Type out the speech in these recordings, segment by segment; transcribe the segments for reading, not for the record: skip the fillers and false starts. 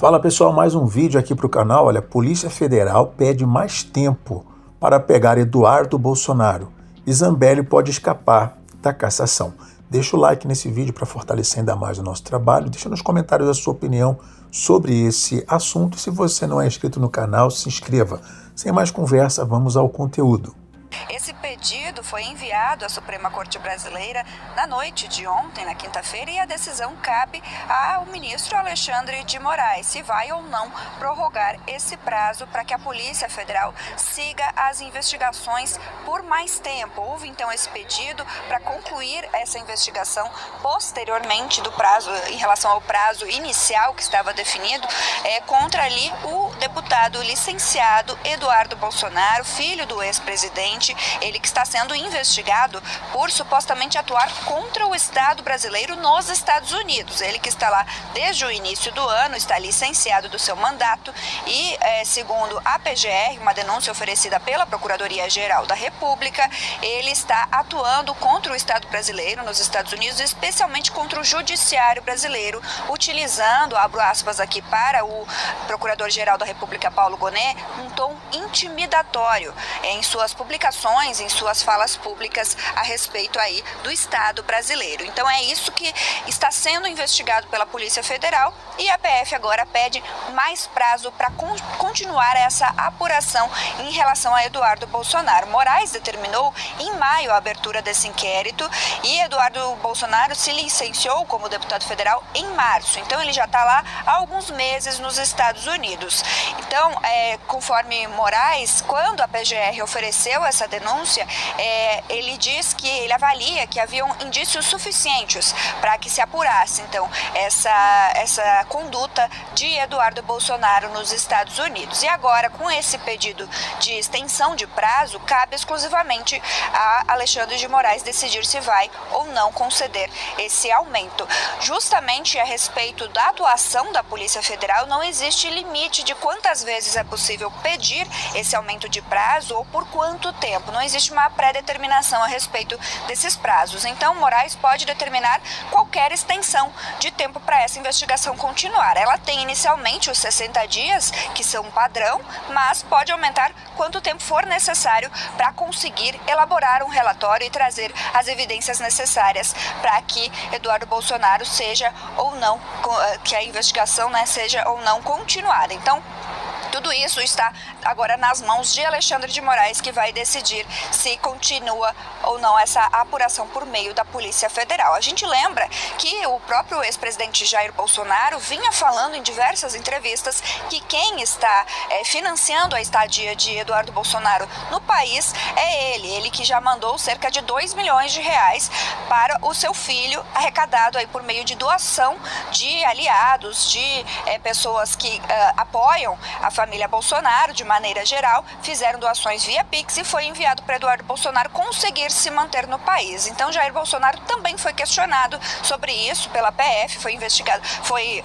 Fala pessoal, mais um vídeo aqui para o canal. Olha, a Polícia Federal pede mais tempo para pegar Eduardo Bolsonaro e Zambelli pode escapar da cassação. Deixa o like nesse vídeo para fortalecer ainda mais o nosso trabalho. Deixa nos comentários a sua opinião sobre esse assunto. E se você não é inscrito no canal, se inscreva. Sem mais conversa, vamos ao conteúdo. Esse pedido foi enviado à Suprema Corte Brasileira na noite de ontem, na quinta-feira, e a decisão cabe ao ministro Alexandre de Moraes, se vai ou não prorrogar esse prazo para que a Polícia Federal siga as investigações por mais tempo. Houve então esse pedido para concluir essa investigação posteriormente do prazo, em relação ao prazo inicial que estava definido, contra ali o deputado licenciado Eduardo Bolsonaro, filho do ex-presidente. Ele que está sendo investigado por supostamente atuar contra o Estado brasileiro nos Estados Unidos. Ele que está lá desde o início do ano, está licenciado do seu mandato e, segundo a PGR, uma denúncia oferecida pela Procuradoria-Geral da República, ele está atuando contra o Estado brasileiro nos Estados Unidos, especialmente contra o Judiciário brasileiro, utilizando, abro aspas aqui para o Procurador-Geral da República, Paulo Gonet, um tom intimidatório em suas publicações, em suas falas públicas a respeito aí do Estado brasileiro. Então é isso que está sendo investigado pela Polícia Federal e a PF agora pede mais prazo para continuar essa apuração em relação a Eduardo Bolsonaro. Moraes determinou em maio a abertura desse inquérito e Eduardo Bolsonaro se licenciou como deputado federal em março. Então ele já está lá há alguns meses nos Estados Unidos. Então, conforme Moraes, quando a PGR ofereceu essa denúncia, ele diz que ele avalia que haviam indícios suficientes para que se apurasse, então, essa conduta de Eduardo Bolsonaro nos Estados Unidos. E agora, com esse pedido de extensão de prazo, cabe exclusivamente a Alexandre de Moraes decidir se vai ou não conceder esse aumento. Justamente a respeito da atuação da Polícia Federal, não existe limite de quantas vezes é possível pedir esse aumento de prazo ou por quanto tempo. Não existe uma pré-determinação a respeito desses prazos. Então, Moraes pode determinar qualquer extensão de tempo para essa investigação continuar. Ela tem inicialmente os 60 dias, que são padrão, mas pode aumentar quanto tempo for necessário para conseguir elaborar um relatório e trazer as evidências necessárias para que Eduardo Bolsonaro seja ou não, que a investigação, seja ou não continuada. Então, tudo isso está agora nas mãos de Alexandre de Moraes, que vai decidir se continua ou não essa apuração por meio da Polícia Federal. A gente lembra que o próprio ex-presidente Jair Bolsonaro vinha falando em diversas entrevistas que quem está financiando a estadia de Eduardo Bolsonaro no país é ele que já mandou cerca de 2 milhões de reais para o seu filho, arrecadado aí por meio de doação de aliados, de pessoas que apoiam a família Bolsonaro de maneira geral, fizeram doações via Pix e foi enviado para Eduardo Bolsonaro conseguir se manter no país. Então Jair Bolsonaro também foi questionado sobre isso pela PF, foi investigado, foi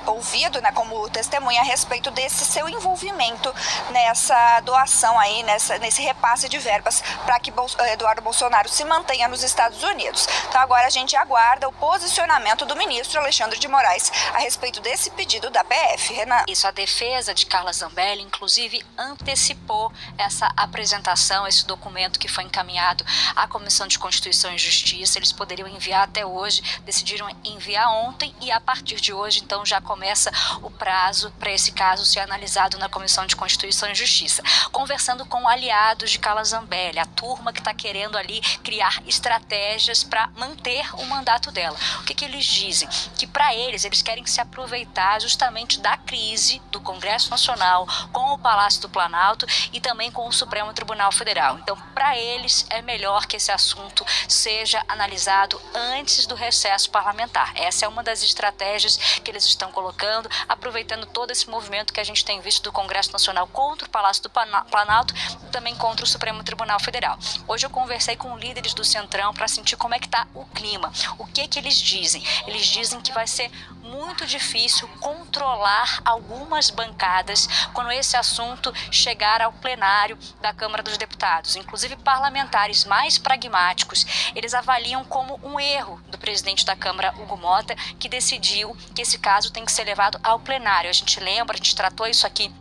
ouvido como testemunha a respeito desse seu envolvimento nessa doação aí, nesse repasse de verbas para que Eduardo Bolsonaro se mantenha nos Estados Unidos. Então agora a gente aguarda o posicionamento do ministro Alexandre de Moraes a respeito desse pedido da PF. Renan. Isso, a defesa de Carla Zambelli, inclusive, antecipou essa apresentação, esse documento que foi encaminhado à Comissão de Constituição e Justiça. Eles poderiam enviar até hoje, decidiram enviar ontem e a partir de hoje, então, já começa o prazo para esse caso ser analisado na Comissão de Constituição e Justiça. Conversando com aliados de Carla Zambelli, a turma que está querendo ali criar estratégias para manter o mandato dela. O que eles dizem? Que para eles querem se aproveitar justamente da crise do Congresso Nacional, com o Palácio do Planalto e também com o Supremo Tribunal Federal. Então, para eles, é melhor que esse assunto seja analisado antes do recesso parlamentar. Essa é uma das estratégias que eles estão colocando, aproveitando todo esse movimento que a gente tem visto do Congresso Nacional contra o Palácio do Planalto e também contra o Supremo Tribunal Federal. Hoje eu conversei com líderes do Centrão para sentir como é que está o clima. O que eles dizem? Eles dizem que vai ser muito difícil controlar algumas bancadas avaliadas quando esse assunto chegar ao plenário da Câmara dos Deputados. Inclusive, parlamentares mais pragmáticos, eles avaliam como um erro do presidente da Câmara, Hugo Mota, que decidiu que esse caso tem que ser levado ao plenário. A gente lembra, a gente tratou isso aqui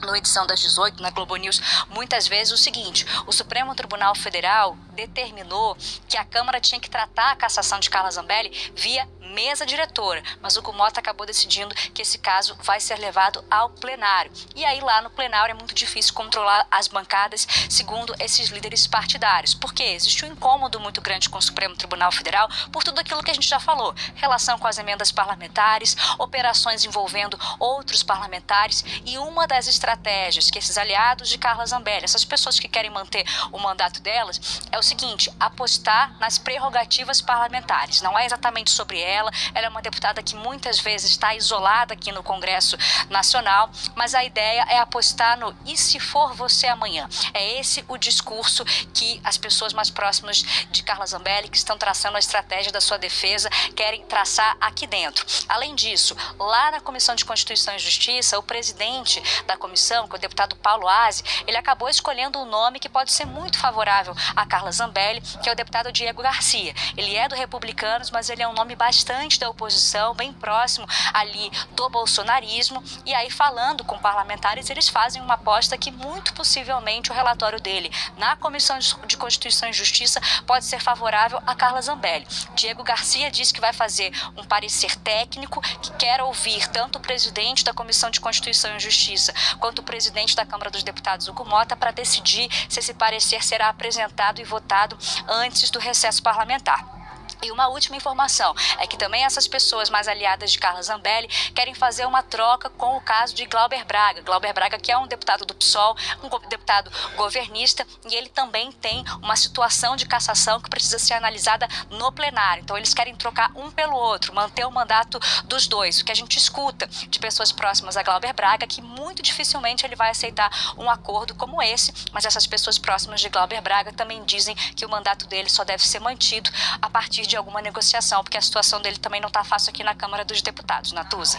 no Edição das 18, na Globo News, muitas vezes o seguinte: o Supremo Tribunal Federal determinou que a Câmara tinha que tratar a cassação de Carla Zambelli via mesa diretora, mas o Hugo Mota acabou decidindo que esse caso vai ser levado ao plenário. E aí lá no plenário é muito difícil controlar as bancadas, segundo esses líderes partidários. Porque existe um incômodo muito grande com o Supremo Tribunal Federal por tudo aquilo que a gente já falou: relação com as emendas parlamentares, operações envolvendo outros parlamentares, e uma das estratégias que esses aliados de Carla Zambelli, essas pessoas que querem manter o mandato delas, é o seguinte: apostar nas prerrogativas parlamentares. Não é exatamente sobre ela é uma deputada que muitas vezes está isolada aqui no Congresso Nacional, mas a ideia é apostar no "e se for você amanhã". É esse o discurso que as pessoas mais próximas de Carla Zambelli, que estão traçando a estratégia da sua defesa, querem traçar aqui dentro. Além disso, lá na Comissão de Constituição e Justiça, o presidente da comissão, que é o deputado Paulo Aze, ele acabou escolhendo um nome que pode ser muito favorável a Carla Zambelli, que é o deputado Diego Garcia. Ele é do Republicanos, mas ele é um nome bastante da oposição, bem próximo ali do bolsonarismo, e aí, falando com parlamentares, eles fazem uma aposta que muito possivelmente o relatório dele na Comissão de Constituição e Justiça pode ser favorável a Carla Zambelli. Diego Garcia diz que vai fazer um parecer técnico, que quer ouvir tanto o presidente da Comissão de Constituição e Justiça quanto o presidente da Câmara dos Deputados, Hugo Mota, para decidir se esse parecer será apresentado e votado antes do recesso parlamentar. E uma última informação é que também essas pessoas mais aliadas de Carla Zambelli querem fazer uma troca com o caso de Glauber Braga. Glauber Braga, que é um deputado do PSOL, um deputado governista, e ele também tem uma situação de cassação que precisa ser analisada no plenário. Então eles querem trocar um pelo outro, manter o mandato dos dois. O que a gente escuta de pessoas próximas a Glauber Braga é que muito dificilmente ele vai aceitar um acordo como esse, mas essas pessoas próximas de Glauber Braga também dizem que o mandato dele só deve ser mantido a partir de alguma negociação, porque a situação dele também não está fácil aqui na Câmara dos Deputados, Natuza.